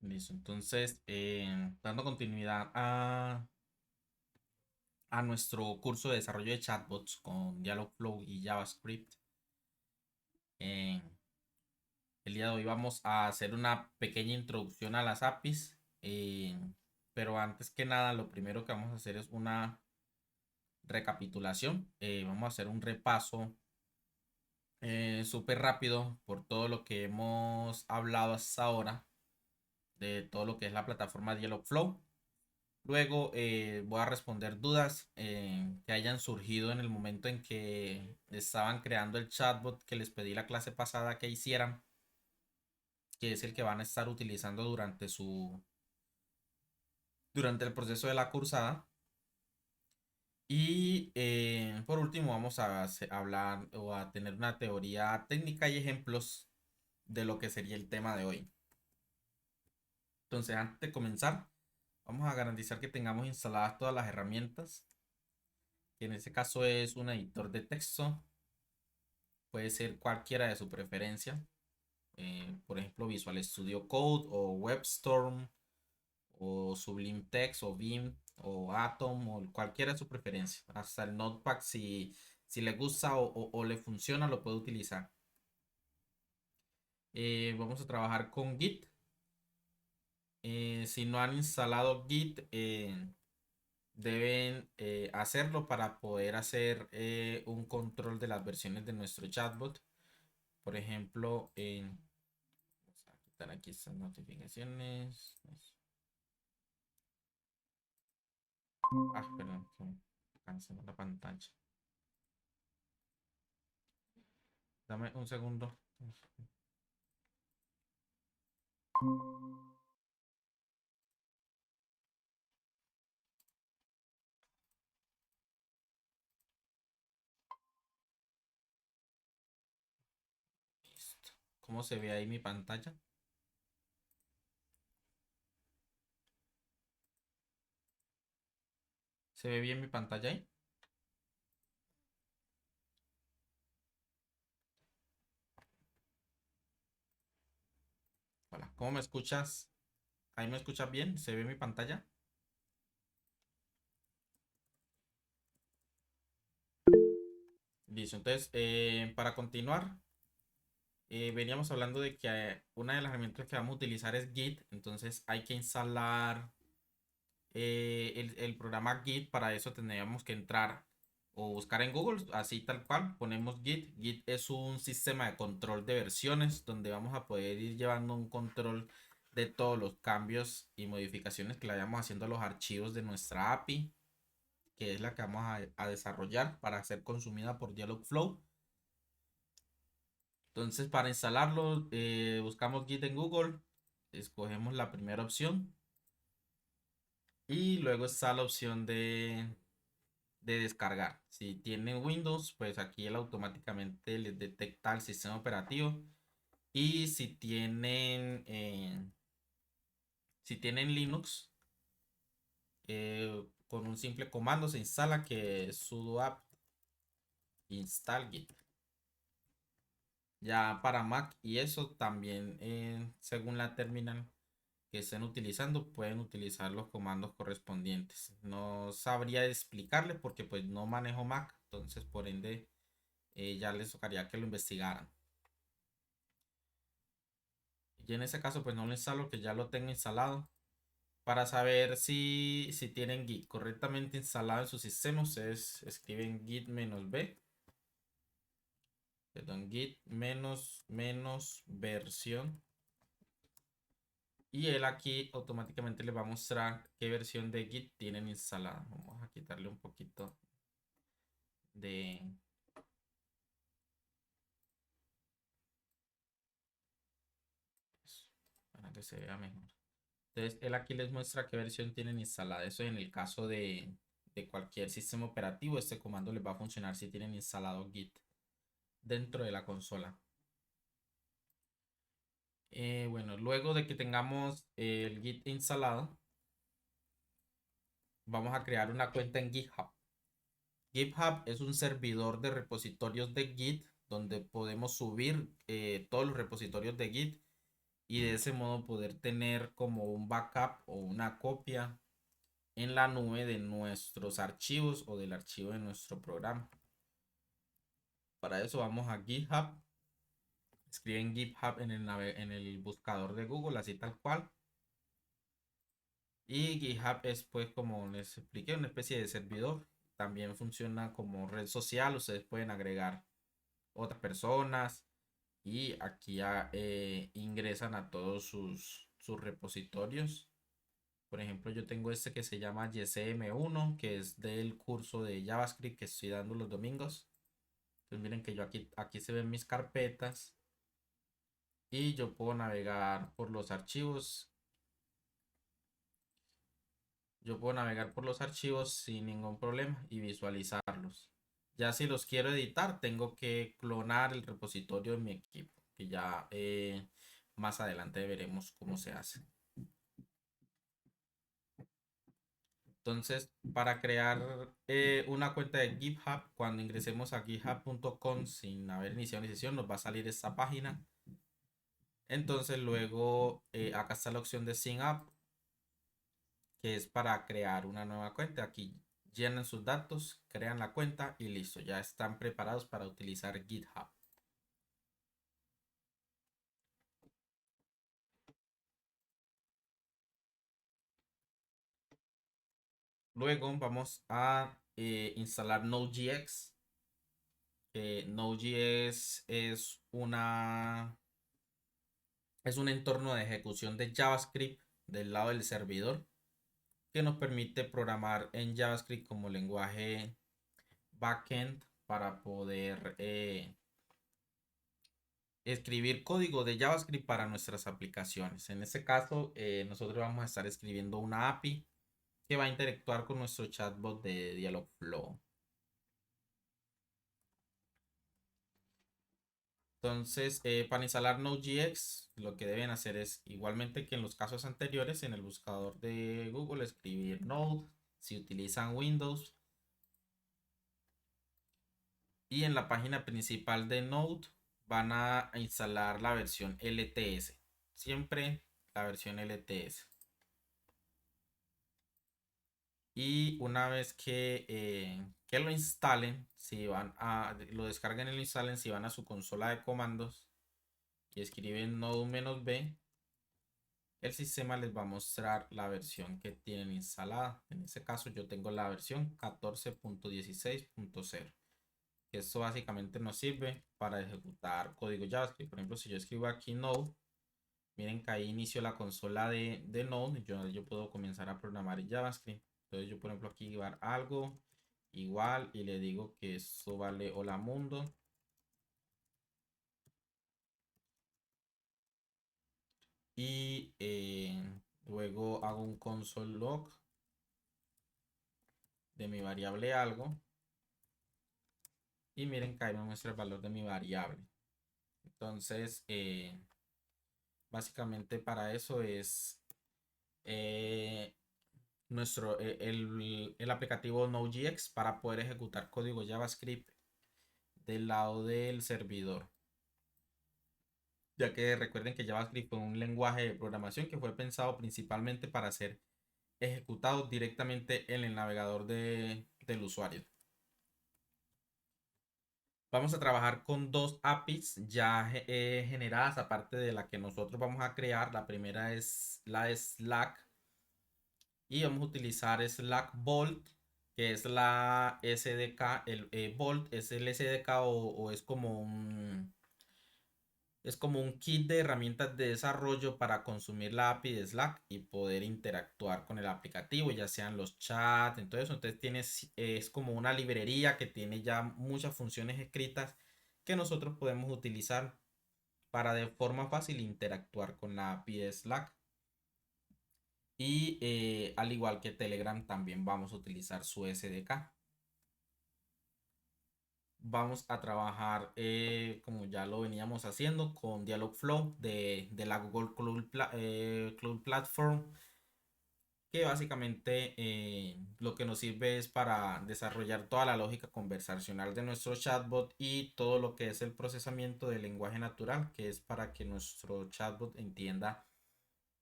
Listo. Entonces, dando continuidad a nuestro curso de desarrollo de chatbots con Dialogflow y JavaScript, eh, el día de hoy vamos a hacer una pequeña introducción a las APIs. Pero antes que nada, lo primero que vamos a hacer es una recapitulación. Vamos a hacer un repaso súper rápido por todo lo que hemos hablado hasta ahora de todo lo que es la plataforma Dialogflow. Luego voy a responder dudas que hayan surgido en el momento en que estaban creando el chatbot que les pedí la clase pasada que hicieran, que es el que van a estar utilizando durante el proceso de la cursada. Y por último vamos a hablar o a tener una teoría técnica y ejemplos de lo que sería el tema de hoy. Entonces, antes de comenzar, vamos a garantizar que tengamos instaladas todas las herramientas, que en este caso es un editor de texto. Puede ser cualquiera de su preferencia. Por ejemplo, Visual Studio Code o WebStorm o Sublime Text o Vim o Atom o cualquiera de su preferencia. Hasta el Notepad, si le gusta o le funciona, lo puede utilizar. Vamos a trabajar con Git. Si no han instalado Git, deben hacerlo para poder hacer un control de las versiones de nuestro chatbot. Por ejemplo, vamos a quitar aquí estas notificaciones. Perdón, que me canceló la pantalla. Dame un segundo. Listo. ¿Cómo se ve ahí mi pantalla? ¿Se ve bien mi pantalla ahí? Hola, ¿cómo me escuchas? ¿Ahí me escuchas bien? ¿Se ve mi pantalla? Listo, entonces, para continuar, veníamos hablando de que una de las herramientas que vamos a utilizar es Git. Entonces hay que instalar el programa Git. Para eso tendríamos que entrar o buscar en Google, así tal cual, ponemos Git. Git es un sistema de control de versiones donde vamos a poder ir llevando un control de todos los cambios y modificaciones que le vayamos haciendo a los archivos de nuestra API, que es la que vamos a desarrollar para ser consumida por Dialogflow. Entonces, para instalarlo, buscamos Git en Google, escogemos la primera opción y luego está la opción de descargar. Si tienen Windows, pues aquí él automáticamente les detecta el sistema operativo. Y si tienen Linux, con un simple comando se instala, que es sudo apt install git. Ya para Mac y eso también, según la terminal que estén utilizando, pueden utilizar los comandos correspondientes. No sabría explicarle porque pues no manejo Mac, entonces por ende ya les tocaría que lo investigaran. Y en ese caso, pues no lo instalo, que ya lo tengo instalado. Para saber si tienen Git correctamente instalado en su sistema, ustedes escriben git -b, perdón, git menos versión. Y él aquí automáticamente les va a mostrar qué versión de Git tienen instalada. Vamos a quitarle un poquito de, eso, para que se vea mejor. Entonces, él aquí les muestra qué versión tienen instalada. Eso en el caso de cualquier sistema operativo, este comando les va a funcionar si tienen instalado Git dentro de la consola. Bueno, luego de que tengamos el Git instalado, vamos a crear una cuenta en GitHub. GitHub es un servidor de repositorios de Git donde podemos subir todos los repositorios de Git y de ese modo poder tener como un backup o una copia en la nube de nuestros archivos o del archivo de nuestro programa. Para eso vamos a GitHub, escriben GitHub en el buscador de Google, así tal cual. Y GitHub es, pues, como les expliqué, una especie de servidor. También funciona como red social, ustedes pueden agregar otras personas y aquí ya ingresan a todos sus repositorios. Por ejemplo, yo tengo este que se llama YCM1, que es del curso de JavaScript que estoy dando los domingos. Entonces miren que yo aquí se ven mis carpetas y yo puedo navegar por los archivos. Yo puedo navegar por los archivos sin ningún problema y visualizarlos. Ya si los quiero editar, tengo que clonar el repositorio de mi equipo, que ya más adelante veremos cómo se hace. Entonces, para crear una cuenta de GitHub, cuando ingresemos a github.com sin haber iniciado una sesión, nos va a salir esta página. Entonces, luego acá está la opción de Sign Up, que es para crear una nueva cuenta. Aquí llenan sus datos, crean la cuenta y listo, ya están preparados para utilizar GitHub. Luego vamos a instalar Node.js. Node.js es un entorno de ejecución de JavaScript del lado del servidor que nos permite programar en JavaScript como lenguaje backend para poder escribir código de JavaScript para nuestras aplicaciones. En este caso, nosotros vamos a estar escribiendo una API que va a interactuar con nuestro chatbot de Dialogflow. Entonces, para instalar Node.js, lo que deben hacer es, igualmente que en los casos anteriores, en el buscador de Google, escribir Node, si utilizan Windows. Y en la página principal de Node van a instalar la versión LTS. Siempre la versión LTS. Y una vez que lo instalen, si van a lo descarguen y lo instalen, si van a su consola de comandos y escriben node-b, el sistema les va a mostrar la versión que tienen instalada. En este caso yo tengo la versión 14.16.0, que esto básicamente nos sirve para ejecutar código JavaScript. Por ejemplo, si yo escribo aquí Node, miren que ahí inicio la consola de Node, yo puedo comenzar a programar en JavaScript. Entonces yo, por ejemplo, aquí llevar algo igual y le digo que esto vale hola mundo. Y luego hago un console log de mi variable algo. Y miren que ahí me muestra el valor de mi variable. Entonces, básicamente para eso es eh, el aplicativo Node.js para poder ejecutar código JavaScript del lado del servidor. Ya que recuerden que JavaScript fue un lenguaje de programación que fue pensado principalmente para ser ejecutado directamente en el navegador del usuario. Vamos a trabajar con dos APIs ya generadas, aparte de la que nosotros vamos a crear. La primera es la de Slack y vamos a utilizar Slack Bolt, que es la SDK. El Bolt es el SDK o es como un kit de herramientas de desarrollo para consumir la API de Slack y poder interactuar con el aplicativo, ya sean los chats, entonces es como una librería que tiene ya muchas funciones escritas que nosotros podemos utilizar para de forma fácil interactuar con la API de Slack. Y al igual que Telegram también vamos a utilizar su SDK. Vamos a trabajar como ya lo veníamos haciendo con Dialogflow de la Google Cloud Platform, que básicamente lo que nos sirve es para desarrollar toda la lógica conversacional de nuestro chatbot y todo lo que es el procesamiento del lenguaje natural, que es para que nuestro chatbot entienda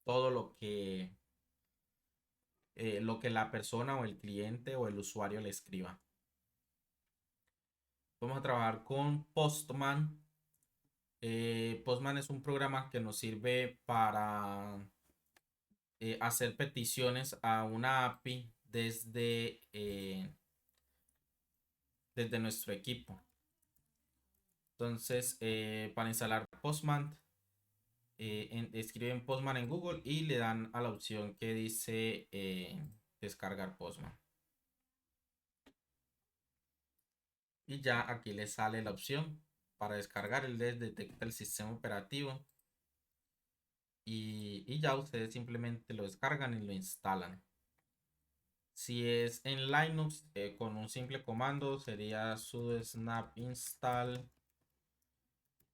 todo lo que la persona o el cliente o el usuario le escriba. Vamos a trabajar con Postman. Postman es un programa que nos sirve para hacer peticiones a una API desde nuestro equipo. Entonces, para instalar Postman, escriben Postman en Google y le dan a la opción que dice descargar Postman. Y ya aquí le sale la opción para descargar. Él les detecta el sistema operativo y ya ustedes simplemente lo descargan y lo instalan. Si es en Linux, con un simple comando sería sudo snap install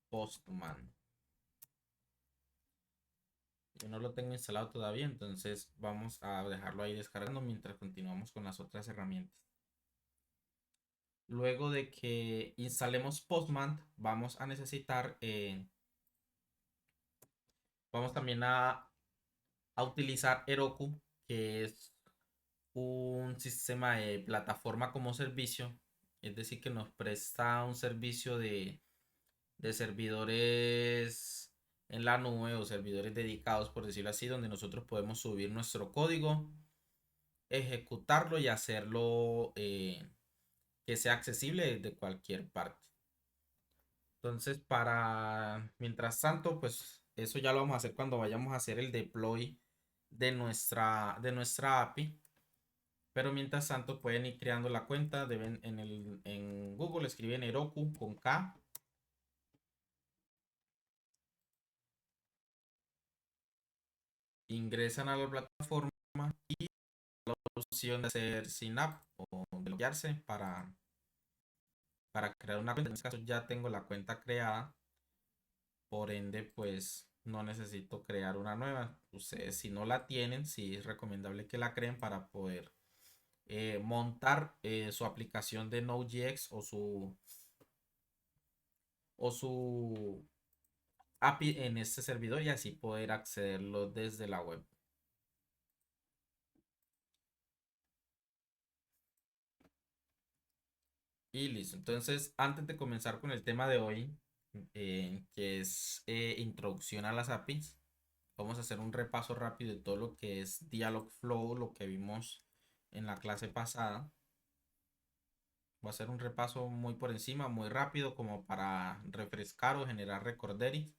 Postman. Yo no lo tengo instalado todavía, entonces vamos a dejarlo ahí descargando mientras continuamos con las otras herramientas. Luego de que instalemos Postman, vamos a necesitar, vamos también a utilizar Heroku, que es un sistema de plataforma como servicio, es decir, que nos presta un servicio de servidores en la nube o servidores dedicados, por decirlo así, donde nosotros podemos subir nuestro código, ejecutarlo y hacerlo que sea accesible desde cualquier parte. Entonces, mientras tanto, pues eso ya lo vamos a hacer cuando vayamos a hacer el deploy de nuestra API. Pero mientras tanto pueden ir creando la cuenta, deben en Google escriben Heroku con K. Ingresan a la plataforma y la opción de hacer sign up o de loguearse para crear una cuenta. En este caso ya tengo la cuenta creada, por ende pues no necesito crear una nueva. Ustedes si no la tienen, sí es recomendable que la creen para poder montar su aplicación de Node.js o su API en este servidor y así poder accederlo desde la web. Y listo. Entonces, antes de comenzar con el tema de hoy, que es introducción a las APIs, vamos a hacer un repaso rápido de todo lo que es Dialogflow, lo que vimos en la clase pasada. Voy a hacer un repaso muy por encima, muy rápido, como para refrescar o generar recorderis.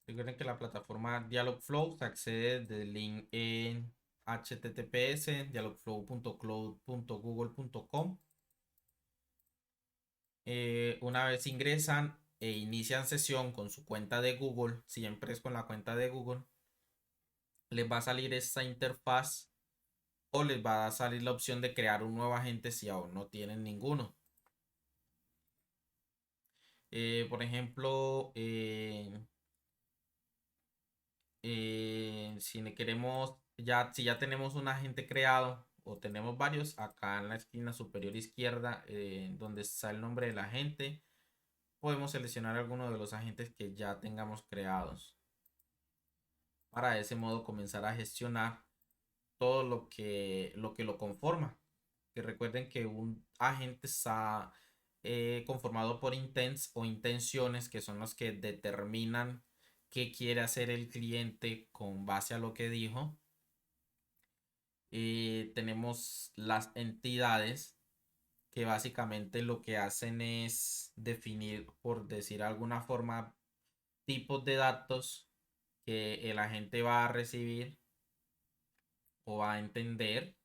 Recuerden que la plataforma Dialogflow se accede desde el link en https dialogflow.cloud.google.com. Una vez ingresan e inician sesión con su cuenta de Google, siempre es con la cuenta de Google, les va a salir esta interfaz o les va a salir la opción de crear un nuevo agente si aún no tienen ninguno. Por ejemplo, si ya tenemos un agente creado o tenemos varios, acá en la esquina superior izquierda, donde está el nombre del agente, podemos seleccionar alguno de los agentes que ya tengamos creados para de ese modo comenzar a gestionar todo lo que lo conforma. Que recuerden que un agente está conformado por intents o intenciones, que son los que determinan qué quiere hacer el cliente con base a lo que dijo. Tenemos las entidades, que básicamente lo que hacen es definir, por decir alguna forma, tipos de datos que el agente va a recibir o va a entender.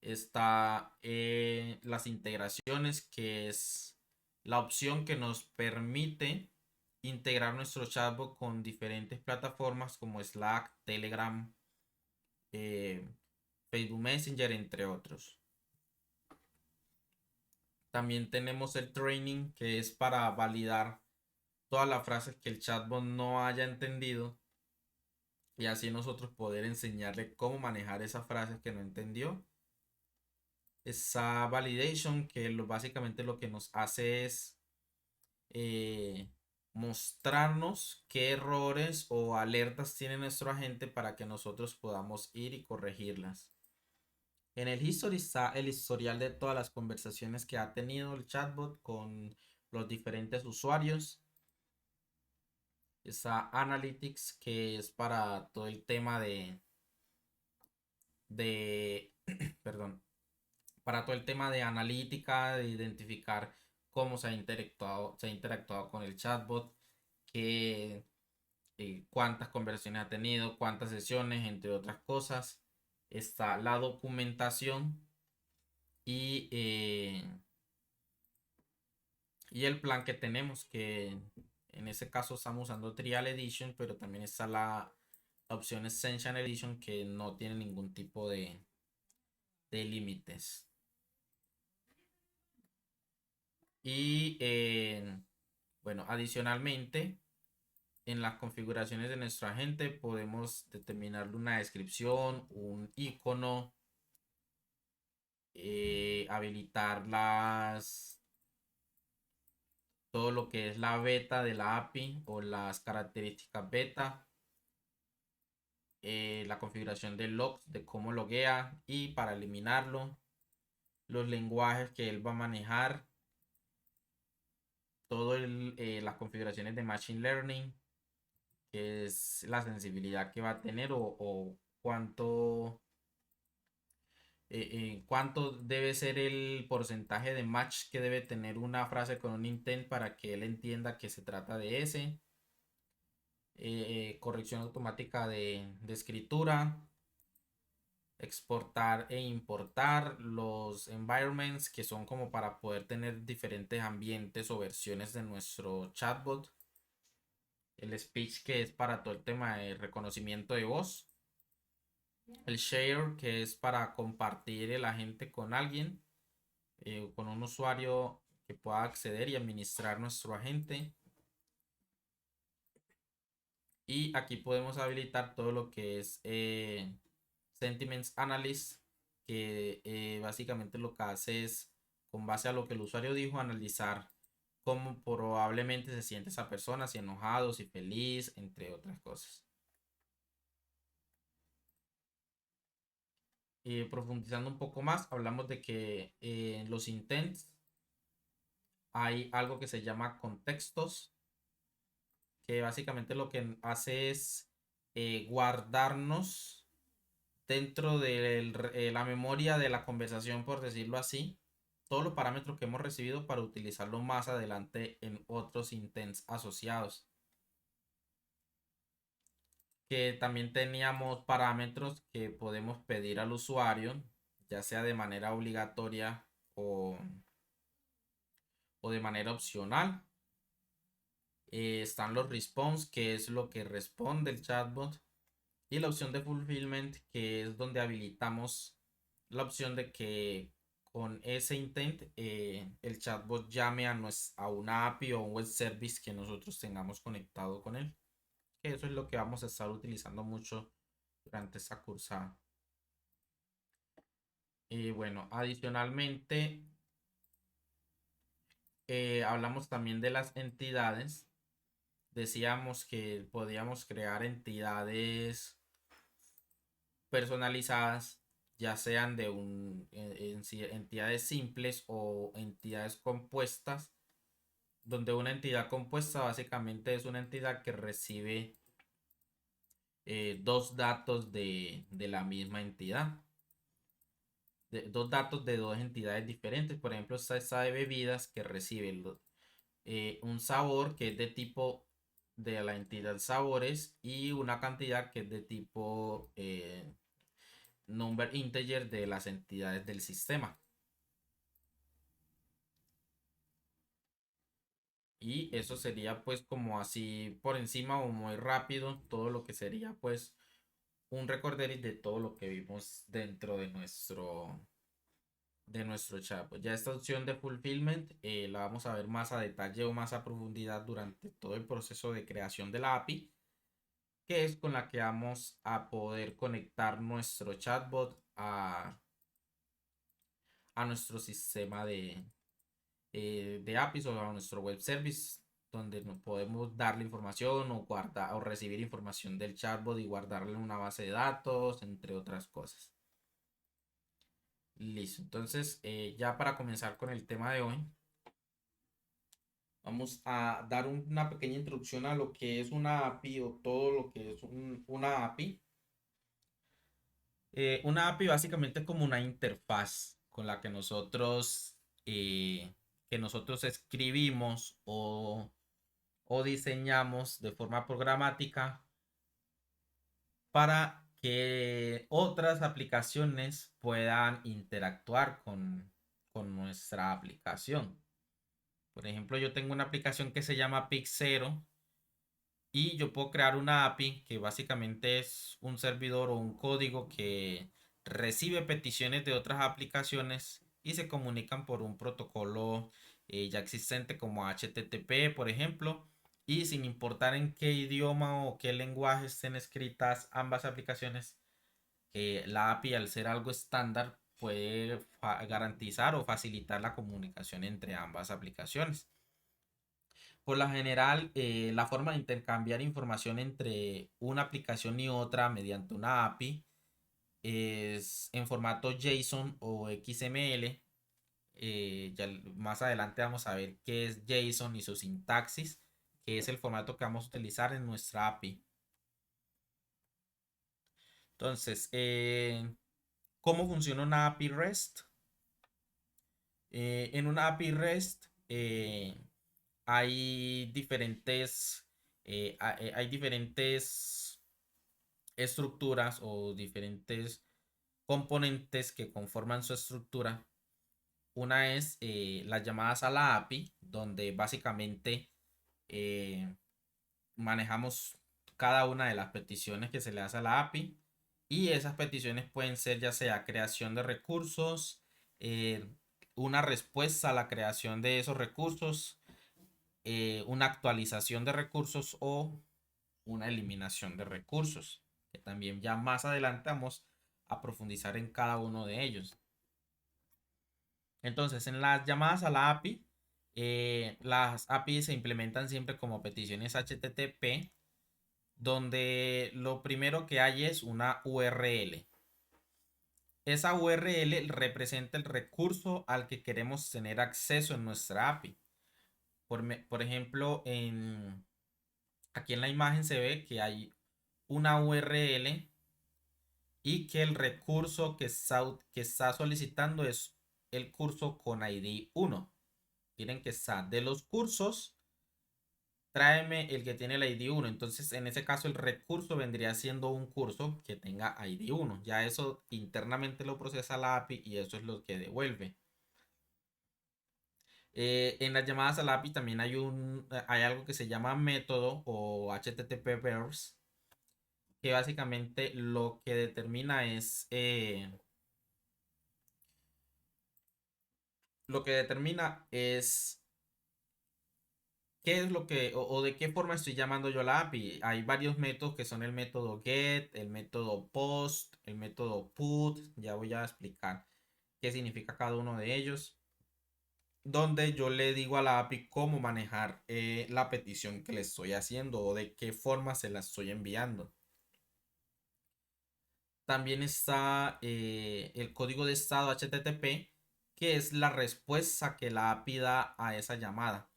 Está las integraciones, que es la opción que nos permite integrar nuestro chatbot con diferentes plataformas como Slack, Telegram, eh, Facebook Messenger, entre otros. También tenemos el training, que es para validar todas las frases que el chatbot no haya entendido y así nosotros poder enseñarle cómo manejar esas frases que no entendió. Esa validation que básicamente lo que nos hace es eh, mostrarnos qué errores o alertas tiene nuestro agente para que nosotros podamos ir y corregirlas. En el history está el historial de todas las conversaciones que ha tenido el chatbot con los diferentes usuarios. Está Analytics, que es para todo el tema de perdón, para todo el tema de analítica, de identificar cómo se ha interactuado con el chatbot, que, cuántas conversaciones ha tenido, cuántas sesiones, entre otras cosas. Está la documentación y, y el plan que tenemos, que en ese caso estamos usando Trial Edition, pero también está la opción Essential Edition, que no tiene ningún tipo de límites. Y bueno, adicionalmente, en las configuraciones de nuestro agente podemos determinar una descripción, un icono, habilitar todo lo que es la beta de la API o las características beta, la configuración de logs, de cómo loguea y para eliminarlo, los lenguajes que él va a manejar, todas las configuraciones de Machine Learning, que es la sensibilidad que va a tener o cuánto debe ser el porcentaje de match que debe tener una frase con un intent para que él entienda que se trata de ese. Corrección automática de escritura, exportar e importar los environments que son como para poder tener diferentes ambientes o versiones de nuestro chatbot. El speech, que es para todo el tema de reconocimiento de voz. El share, que es para compartir el agente con alguien, con un usuario que pueda acceder y administrar nuestro agente. Y aquí podemos habilitar todo lo que es Sentiments Analyst, que básicamente lo que hace es, con base a lo que el usuario dijo, analizar cómo probablemente se siente esa persona, si enojado, si feliz, entre otras cosas. Profundizando un poco más, hablamos de que en los intents hay algo que se llama contextos, que básicamente lo que hace es guardarnos dentro de la memoria de la conversación, por decirlo así, todos los parámetros que hemos recibido para utilizarlo más adelante en otros intents asociados. Que también teníamos parámetros que podemos pedir al usuario, ya sea de manera obligatoria o de manera opcional. Están los response, que es lo que responde el chatbot, y la opción de fulfillment, que es donde habilitamos la opción de que con ese intent el chatbot llame a una API o un web service que nosotros tengamos conectado con él. Que eso es lo que vamos a estar utilizando mucho durante esta cursada. Y bueno, adicionalmente, hablamos también de las entidades. Decíamos que podíamos crear entidades personalizadas, ya sean de entidades simples o entidades compuestas, donde una entidad compuesta básicamente es una entidad que recibe dos datos de la misma entidad. Dos datos de dos entidades diferentes. Por ejemplo, está esta de bebidas, que recibe un sabor que es de tipo de la entidad sabores y una cantidad que es de tipo number integer de las entidades del sistema. Y eso sería pues como así por encima o muy rápido todo lo que sería pues un recorderis de todo lo que vimos dentro de de nuestro chat. Pues ya esta opción de fulfillment la vamos a ver más a detalle o más a profundidad durante todo el proceso de creación de la API, que es con la que vamos a poder conectar nuestro chatbot a nuestro sistema de APIs o a nuestro web service, donde nos podemos darle información o guardar o recibir información del chatbot y guardarle en una base de datos, entre otras cosas. Listo, entonces ya para comenzar con el tema de hoy, vamos a dar una pequeña introducción a lo que es una API o todo lo que es una API. Una API básicamente es como una interfaz con la que nosotros escribimos o diseñamos de forma programática para que otras aplicaciones puedan interactuar con nuestra aplicación. Por ejemplo, yo tengo una aplicación que se llama Pixero y yo puedo crear una API que básicamente es un servidor o un código que recibe peticiones de otras aplicaciones y se comunican por un protocolo ya existente como HTTP, por ejemplo. Y sin importar en qué idioma o qué lenguaje estén escritas ambas aplicaciones, la API, al ser algo estándar, puede garantizar o facilitar la comunicación entre ambas aplicaciones. Por lo general, la forma de intercambiar información entre una aplicación y otra mediante una API es en formato JSON o XML. Ya más adelante vamos a ver qué es JSON y su sintaxis, que es el formato que vamos a utilizar en nuestra API. Entonces, ¿cómo funciona una API REST? En una API REST hay hay diferentes estructuras o diferentes componentes que conforman su estructura. Una es las llamadas a la API, donde básicamente eh, manejamos cada una de las peticiones que se le hace a la API. Y esas peticiones pueden ser ya sea creación de recursos, eh, una respuesta a la creación de esos recursos, una actualización de recursos o una eliminación de recursos, que también ya más adelante vamos a profundizar en cada uno de ellos. Entonces, en las llamadas a la API, las API se implementan siempre como peticiones HTTP, donde lo primero que hay es una URL. Esa URL representa el recurso al que queremos tener acceso en nuestra API. Por ejemplo, aquí en la imagen se ve que hay una URL y que el recurso que está solicitando es el curso con ID 1. Miren que está de los cursos, tráeme el que tiene el ID 1. Entonces, en ese caso, el recurso vendría siendo un curso que tenga ID 1. Ya eso internamente lo procesa la API y eso es lo que devuelve. En las llamadas a la API también hay algo que se llama método o HTTP verbs, que básicamente lo que determina es qué es lo que o de qué forma estoy llamando yo a la API. Hay varios métodos que son el método get, el método post, el método put. Ya voy a explicar qué significa cada uno de ellos. Donde yo le digo a la API cómo manejar la petición que le estoy haciendo o de qué forma se la estoy enviando. También está el código de estado HTTP, que es la respuesta que la API da a esa llamada.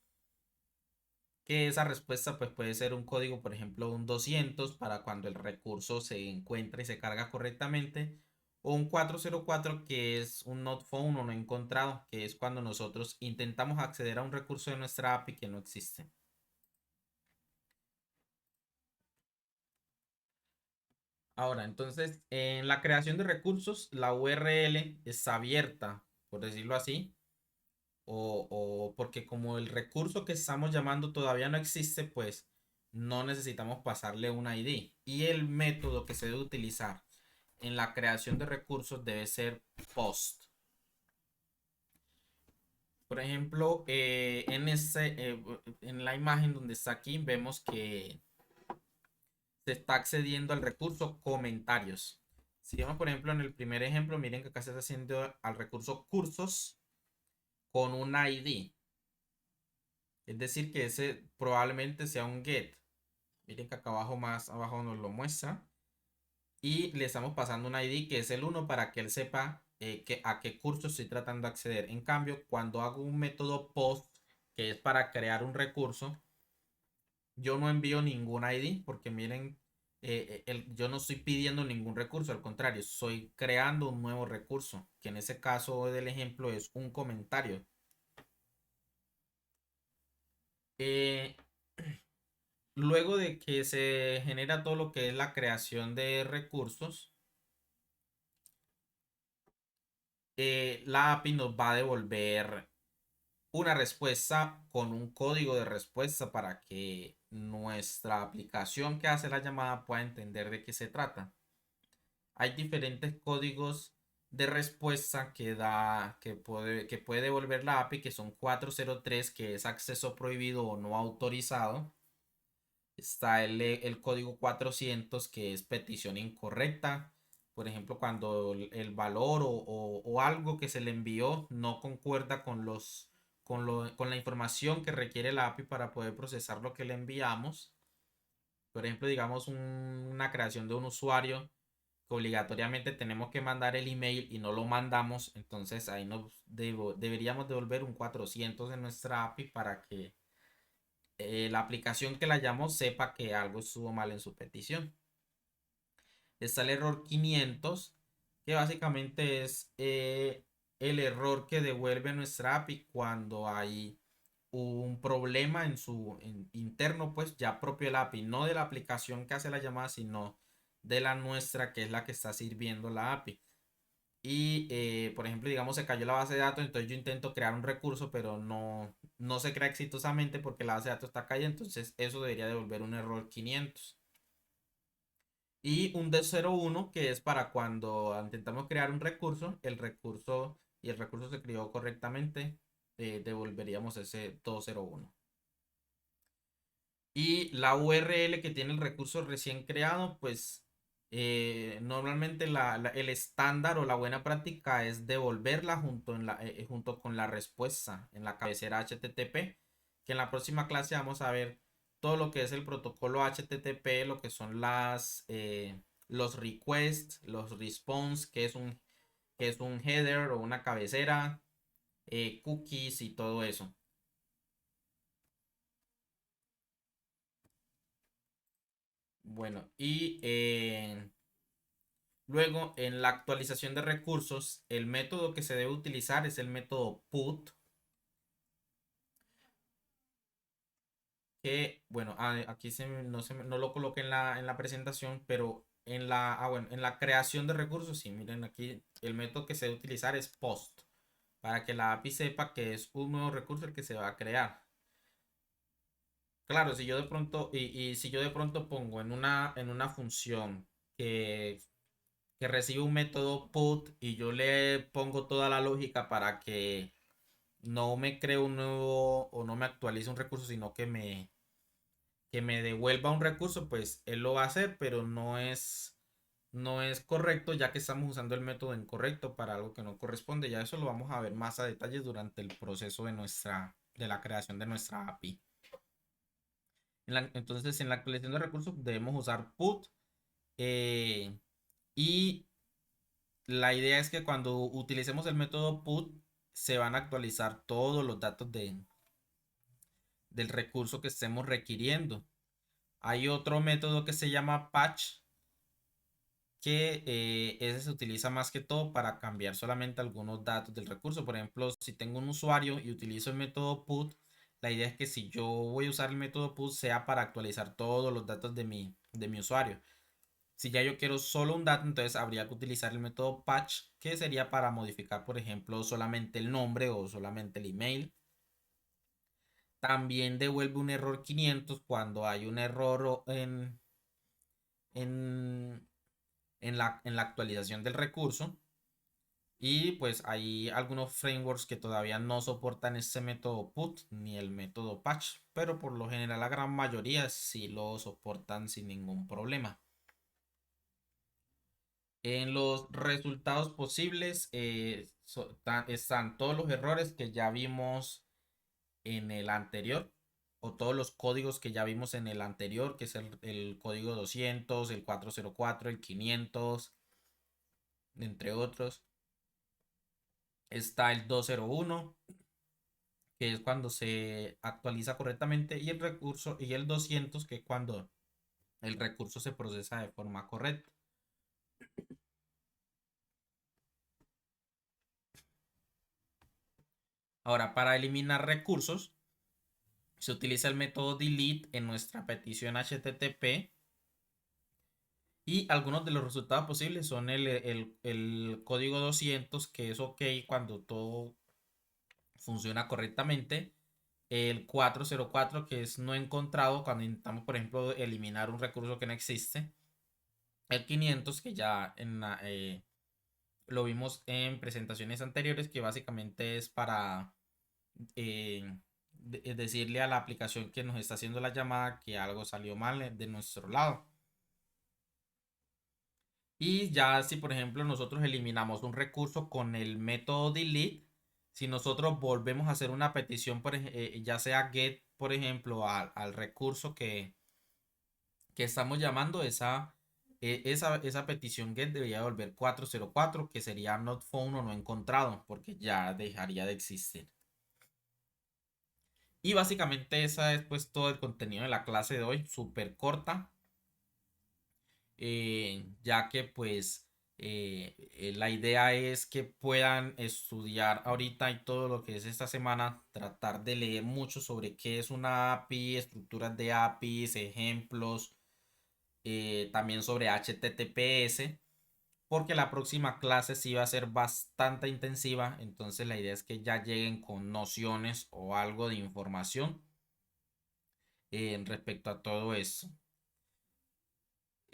Que esa respuesta pues puede ser un código, por ejemplo, un 200 para cuando el recurso se encuentra y se carga correctamente, o un 404 que es un not found o no encontrado, que es cuando nosotros intentamos acceder a un recurso de nuestra API que no existe. Ahora, entonces, en la creación de recursos, la URL está abierta, por decirlo así, o porque como el recurso que estamos llamando todavía no existe, pues no necesitamos pasarle un ID. Y el método que se debe utilizar en la creación de recursos debe ser post. Por ejemplo, en la imagen donde está aquí, vemos que se está accediendo al recurso comentarios. Si vemos, por ejemplo, en el primer ejemplo, miren que acá se está haciendo al recurso cursos con un ID. Es decir, que ese probablemente sea un get. Miren que acá abajo, más abajo nos lo muestra. Y le estamos pasando un ID que es el 1 para que él sepa a qué curso estoy tratando de acceder. En cambio, cuando hago un método post, que es para crear un recurso, yo no envío ningún ID porque miren, yo no estoy pidiendo ningún recurso, al contrario, estoy creando un nuevo recurso, que en ese caso del ejemplo es un comentario. Eh, Luego de que se genera todo lo que es la creación de recursos, la API nos va a devolver una respuesta con un código de respuesta para que nuestra aplicación que hace la llamada pueda entender de qué se trata. Hay diferentes códigos de respuesta que puede devolver la API, que son 403, que es acceso prohibido o no autorizado. Está el código 400, que es petición incorrecta. Por ejemplo, cuando el valor o algo que se le envió no concuerda con la información que requiere la API para poder procesar lo que le enviamos. Por ejemplo, digamos una creación de un usuario que obligatoriamente tenemos que mandar el email y no lo mandamos, entonces ahí deberíamos devolver un 400 en nuestra API para que la aplicación que la llamó sepa que algo estuvo mal en su petición. Está el error 500, que básicamente es el error que devuelve nuestra API cuando hay un problema en su interno, pues ya propio del API, no de la aplicación que hace la llamada, sino de la nuestra, que es la que está sirviendo la API. Y, por ejemplo, digamos, se cayó la base de datos, entonces yo intento crear un recurso, pero no se crea exitosamente porque la base de datos está caída, entonces eso debería devolver un error 500. Y un D01, que es para cuando intentamos crear un recurso, el recurso se creó correctamente, devolveríamos ese 201. Y la URL que tiene el recurso recién creado, pues normalmente el estándar o la buena práctica es devolverla junto con la respuesta en la cabecera HTTP, que en la próxima clase vamos a ver todo lo que es el protocolo HTTP, lo que son los requests, los response, que es un header o una cabecera, cookies y todo eso. Bueno, y luego, en la actualización de recursos, el método que se debe utilizar es el método put, que, bueno, aquí no lo coloqué en la presentación, pero bueno, en la creación de recursos, sí, miren aquí, el método que se debe utilizar es post, para que la API sepa que es un nuevo recurso el que se va a crear. Claro, si yo de pronto, y si yo de pronto pongo en una función que recibe un método put y yo le pongo toda la lógica para que no me cree un nuevo o no me actualice un recurso, sino que me devuelva un recurso, pues él lo va a hacer, pero no es correcto ya que estamos usando el método incorrecto para algo que no corresponde. Ya eso lo vamos a ver más a detalle durante el proceso de la creación de nuestra API. Entonces, en la actualización de recursos debemos usar put eh, y la idea es que cuando utilicemos el método put se van a actualizar todos los datos del recurso que estemos requiriendo. Hay otro método que se llama patch, que ese se utiliza más que todo para cambiar solamente algunos datos del recurso. Por ejemplo, si tengo un usuario y utilizo el método put, la idea es que si yo voy a usar el método put sea para actualizar todos los datos de mi usuario. Si ya yo quiero solo un dato, entonces habría que utilizar el método patch, que sería para modificar, por ejemplo, solamente el nombre o solamente el email. También devuelve un error 500 cuando hay un error en, en la actualización del recurso. Y pues hay algunos frameworks que todavía no soportan este método put ni el método patch, pero por lo general la gran mayoría sí lo soportan sin ningún problema. En los resultados posibles están todos los errores que ya vimos en el anterior, o todos los códigos que ya vimos en el anterior, que es el código 200, el 404, el 500, entre otros. Está el 201, que es cuando se actualiza correctamente, y el recurso, y el 200, que es cuando el recurso se procesa de forma correcta. Ahora, para eliminar recursos, se utiliza el método delete en nuestra petición HTTP, y algunos de los resultados posibles son el código 200, que es OK cuando todo funciona correctamente. El 404, que es no encontrado cuando intentamos, por ejemplo, eliminar un recurso que no existe. El 500, que ya lo vimos en presentaciones anteriores, que básicamente es para decirle a la aplicación que nos está haciendo la llamada que algo salió mal de nuestro lado. Y ya si por ejemplo nosotros eliminamos un recurso con el método delete, si nosotros volvemos a hacer una petición, ya sea get, por ejemplo, al recurso que estamos llamando, esa petición get debería volver 404, que sería not found o no encontrado, porque ya dejaría de existir. Y básicamente esa es pues todo el contenido de la clase de hoy, súper corta, ya que pues la idea es que puedan estudiar ahorita y todo lo que es esta semana, tratar de leer mucho sobre qué es una API, estructuras de APIs, ejemplos, también sobre HTTPS, porque la próxima clase sí va a ser bastante intensiva, entonces la idea es que ya lleguen con nociones o algo de información respecto a todo eso.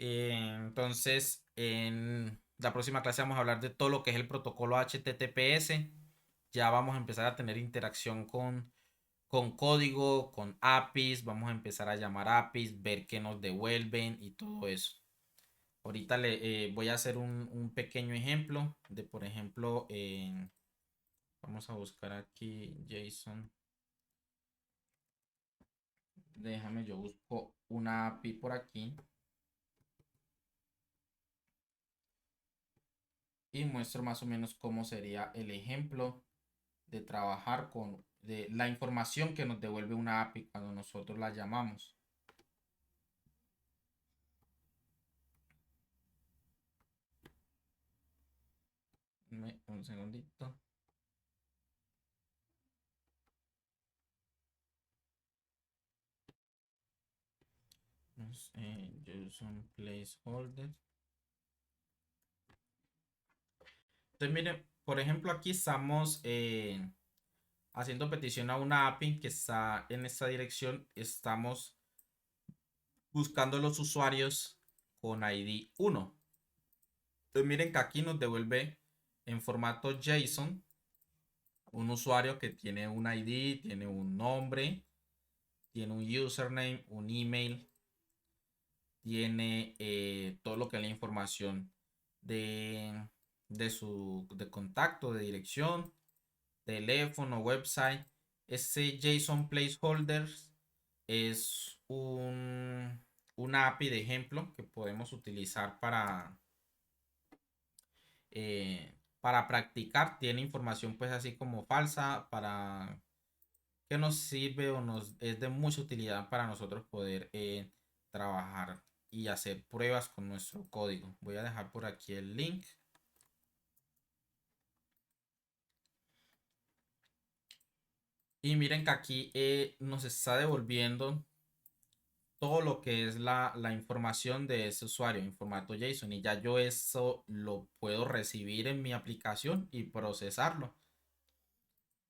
Entonces, en la próxima clase vamos a hablar de todo lo que es el protocolo HTTPS. Ya vamos a empezar a tener interacción con código, con APIs. Vamos a empezar a llamar APIs, ver qué nos devuelven y todo eso. Ahorita voy a hacer un pequeño ejemplo de, por ejemplo, vamos a buscar aquí JSON. Déjame, yo busco una API por aquí y muestro más o menos cómo sería el ejemplo de trabajar con la información que nos devuelve una API cuando nosotros la llamamos. Un segundito. JSON placeholder. Entonces, miren, por ejemplo, aquí estamos haciendo petición a una API que está en esta dirección. Estamos buscando los usuarios con ID 1. Entonces, miren que aquí nos devuelve en formato JSON un usuario que tiene un ID, tiene un nombre, tiene un username, un email, tiene todo lo que es la información de, de contacto, de dirección, teléfono, website. Ese JSON placeholder es una API de ejemplo que podemos utilizar para practicar. Tiene información pues así como falsa para que nos sirve o nos es de mucha utilidad para nosotros poder trabajar y hacer pruebas con nuestro código. Voy a dejar por aquí el link. Y miren que aquí nos está devolviendo todo lo que es la información de ese usuario en formato JSON, y ya yo eso lo puedo recibir en mi aplicación y procesarlo.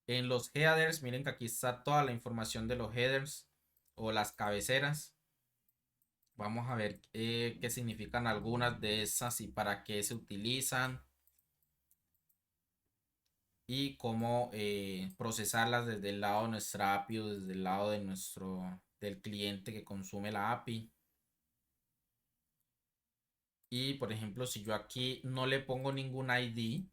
En los headers, miren que aquí está toda la información de los headers o las cabeceras. Vamos a ver qué significan algunas de esas y para qué se utilizan. y cómo procesarlas desde el lado de nuestra API o desde el lado de del cliente que consume la API. Y por ejemplo, si yo aquí no le pongo ningún ID,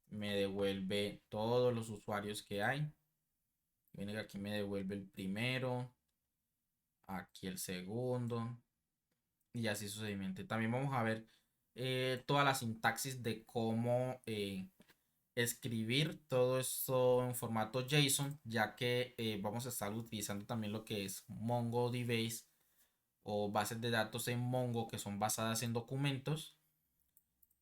me devuelve todos los usuarios que hay. Viene que aquí me devuelve el primero, aquí el segundo y así sucesivamente. También vamos a ver toda la sintaxis de cómo escribir todo esto en formato JSON, ya que vamos a estar utilizando también lo que es MongoDB o bases de datos en Mongo que son basadas en documentos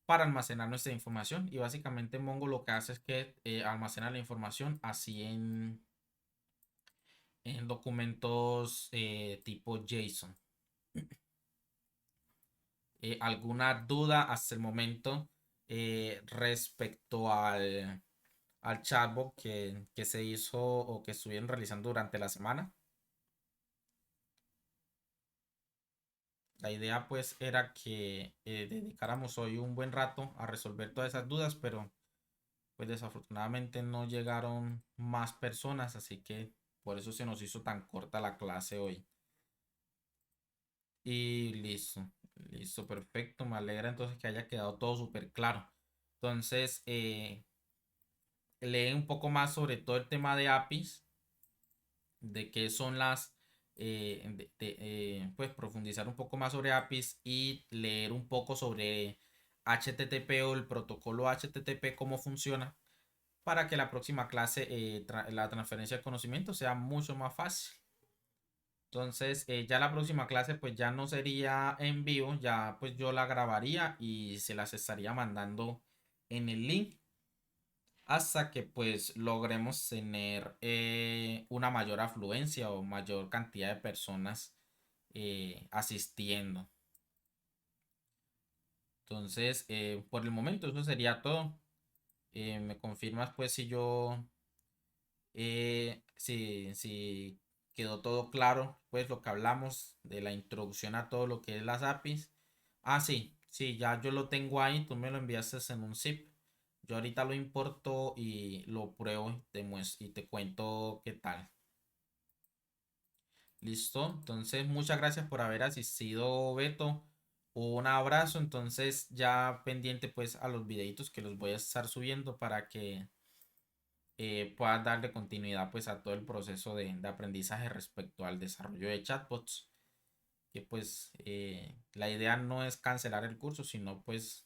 para almacenar nuestra información. Y básicamente Mongo lo que hace es que almacena la información así en documentos tipo JSON. ¿Alguna duda hasta el momento respecto al chatbot que se hizo o que estuvieron realizando durante la semana? La idea pues era que dedicáramos hoy un buen rato a resolver todas esas dudas, pero pues desafortunadamente no llegaron más personas, así que por eso se nos hizo tan corta la clase hoy. Y listo, listo, perfecto. Me alegra entonces que haya quedado todo súper claro. Entonces, lee un poco más sobre todo el tema de APIs, de qué son pues profundizar un poco más sobre APIs y leer un poco sobre HTTP o el protocolo HTTP, cómo funciona, para que la próxima clase, la transferencia de conocimiento sea mucho más fácil. Entonces, ya la próxima clase pues ya no sería en vivo, ya pues yo la grabaría y se las estaría mandando en el link hasta que pues logremos tener una mayor afluencia o mayor cantidad de personas asistiendo. Entonces, por el momento eso sería todo. Me confirmas pues si quedó todo claro, pues lo que hablamos de la introducción a todo lo que es las APIs. Ah, sí, sí, ya yo lo tengo ahí, tú me lo enviaste en un zip. Yo ahorita lo importo y lo pruebo y y te cuento qué tal. Listo, entonces muchas gracias por haber asistido, Beto. Un abrazo, entonces ya pendiente pues a los videitos que los voy a estar subiendo para que puedas darle continuidad pues a todo el proceso de aprendizaje respecto al desarrollo de chatbots, que pues la idea no es cancelar el curso, sino pues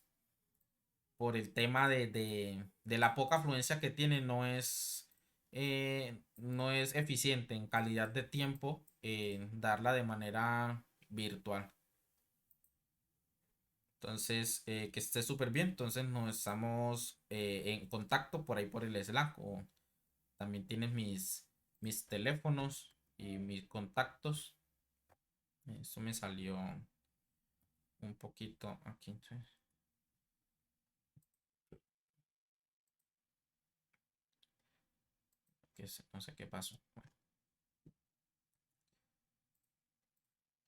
por el tema de la poca afluencia que tiene, no es eficiente en calidad de tiempo darla de manera virtual. Entonces, que esté súper bien. Entonces, nos estamos en contacto por ahí por el Slack. O también tienes mis teléfonos y mis contactos. Eso me salió un poquito aquí. No sé qué pasó.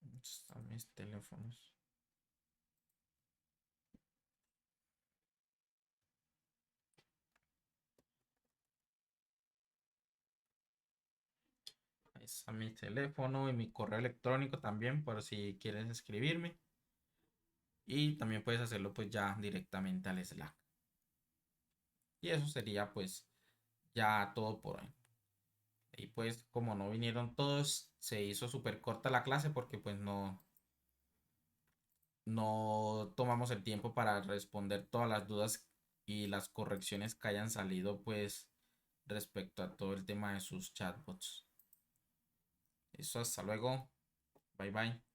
Bueno, están mis teléfonos. Ahí está mi teléfono y mi correo electrónico también, por si quieres escribirme. Y también puedes hacerlo pues ya directamente al Slack. Y eso sería pues ya todo por hoy. Y pues como no vinieron todos, se hizo súper corta la clase porque pues no tomamos el tiempo para responder todas las dudas y las correcciones que hayan salido pues respecto a todo el tema de sus chatbots. Eso, hasta luego. Bye bye.